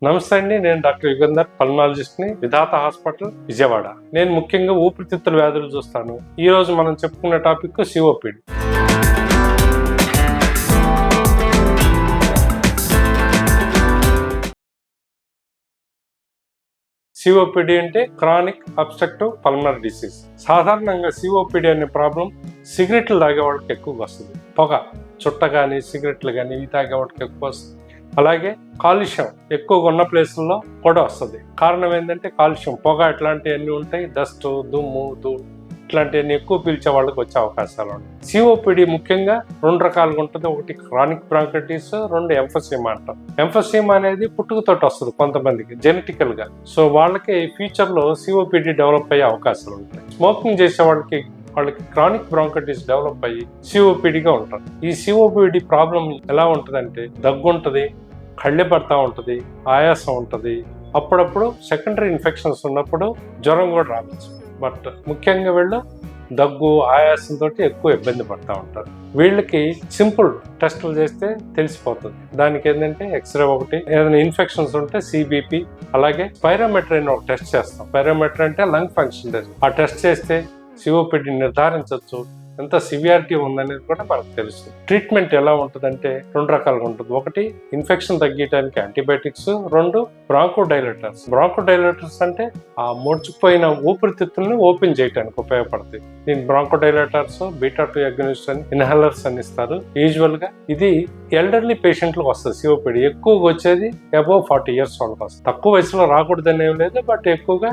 నమస్తే అండి, నేను డాక్టర్ యుగంధర్, పల్మనాలజిస్ట్ని, విధాత హాస్పిటల్, విజయవాడ. నేను ముఖ్యంగా ఊపిరితిత్తుల వ్యాధులు చూస్తాను. ఈ రోజు మనం చెప్పుకునే టాపిక్ సిఓపిడి. సిఓపిడి అంటే క్రానిక్ అబ్స్ట్రక్టివ్ పల్మనరీ డిసీజ్. సాధారణంగా సిఓపిడి అనే ప్రాబ్లం సిగరెట్లు తాగే వాళ్ళకి ఎక్కువగా వస్తుంది. పొగ, చుట్ట కానీ సిగరెట్లు కానీ ఇవి తాగే వాళ్ళకి ఎక్కువ వస్తుంది. అలాగే కాలుష్యం ఎక్కువగా ఉన్న ప్లేసుల్లో కూడా వస్తుంది. కారణం ఏంటంటే కాలుష్యం, పొగ ఇట్లాంటివన్నీ ఉంటాయి. డస్ట్, దుమ్ము, ధూళి ఇట్లాంటివన్నీ ఎక్కువ పీల్చే వాళ్ళకి వచ్చే అవకాశాలు ఉంటాయి. సిఓపిడి ముఖ్యంగా రెండు రకాలుగా ఉంటుంది. ఒకటి క్రానిక్ బ్రాంకైటిస్, రెండు ఎంఫసీమా అంటాం. ఎంఫసీమా అనేది పుట్టుకతోటి వస్తుంది కొంతమందికి జెనెటికల్ గా. సో వాళ్ళకి ఫ్యూచర్ లో సిఓపిడి డెవలప్ అయ్యే అవకాశాలు ఉంటాయి. స్మోకింగ్ చేసే వాళ్ళకి క్రానిక్ బ్రాంకైటిస్ డెవలప్ అయ్యి సిఓపిడిగా ఉంటారు. ఈ సిఓపిడి ప్రాబ్లం ఎలా ఉంటుందంటే దగ్గు ఉంటుంది, కళ్ళె పడతా ఉంటుంది, ఆయాసం ఉంటుంది. అప్పుడప్పుడు సెకండరీ ఇన్ఫెక్షన్స్ ఉన్నప్పుడు జ్వరం కూడా రావచ్చు. బట్ ముఖ్యంగా వీళ్ళు దగ్గు, ఆయాసంతో ఎక్కువ ఇబ్బంది పడతా ఉంటారు. వీళ్ళకి సింపుల్ టెస్టులు చేస్తే తెలిసిపోతుంది. దానికి ఏంటంటే ఎక్స్రే ఒకటి, ఏదైనా ఇన్ఫెక్షన్స్ ఉంటే సిబిపి, అలాగే స్పైరోమెట్రీ అని ఒక టెస్ట్ చేస్తాం. స్పైరోమెట్రీ అంటే లంగ్ ఫంక్షన్ టెస్ట్. ఆ టెస్ట్ చేస్తే సిఓపిడి నిర్ధారించవచ్చు. ఎంత సివియారిటీ ఉందనేది కూడా మనకు తెలుస్తుంది. ట్రీట్మెంట్ ఎలా ఉంటుందంటే రెండు రకాలుగా ఉంటుంది. ఒకటి ఇన్ఫెక్షన్ తగ్గించడానికి యాంటీబయాటిక్స్, రెండు బ్రాంకోడైలేటర్స్. బ్రాంకోడైలేటర్స్ అంటే ఆ ముడుచుకుపోయిన ఊపిరితిత్తుల్ని ఓపెన్ చేయడానికి ఉపయోగపడతాయి. దీని బ్రాంకోడైలేటర్స్, బీటా-2 అగోనిస్ట్ అని, ఇన్హేలర్స్ అని ఇస్తారు. యూజువల్ గా ఇది ఎల్డర్లీ పేషెంట్లకు వస్తుంది. సిఓపిడి ఎక్కువగా వచ్చేది అబౌవ్ 40 years వాళ్ళకి వస్తుంది. తక్కువ వయసులో రాకూడదని ఏం లేదు, బట్ ఎక్కువగా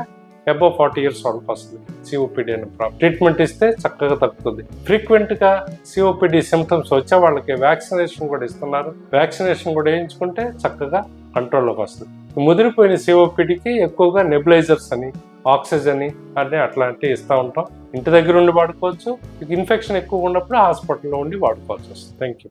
అబౌవ్ 40 years వాళ్ళకి వస్తుంది సిఓపిడి అనే ప్రాబ్లం. ట్రీట్మెంట్ ఇస్తే చక్కగా తగ్గుతుంది. ఫ్రీక్వెంట్ గా సిఓపిడి సిమ్టమ్స్ వచ్చే వాళ్ళకి వ్యాక్సినేషన్ కూడా ఇస్తున్నారు. వ్యాక్సినేషన్ కూడా వేయించుకుంటే చక్కగా కంట్రోల్లోకి వస్తుంది. ముదిరిపోయిన సిఓపిడికి ఎక్కువగా నెబులైజర్స్ అని, ఆక్సిజన్ అని అట్లాంటివి ఇస్తూ ఉంటాం. ఇంటి దగ్గర ఉండి వాడుకోవచ్చు. ఇన్ఫెక్షన్ ఎక్కువ ఉన్నప్పుడు హాస్పిటల్లో ఉండి వాడుకోవాల్సి వస్తుంది. Thank you.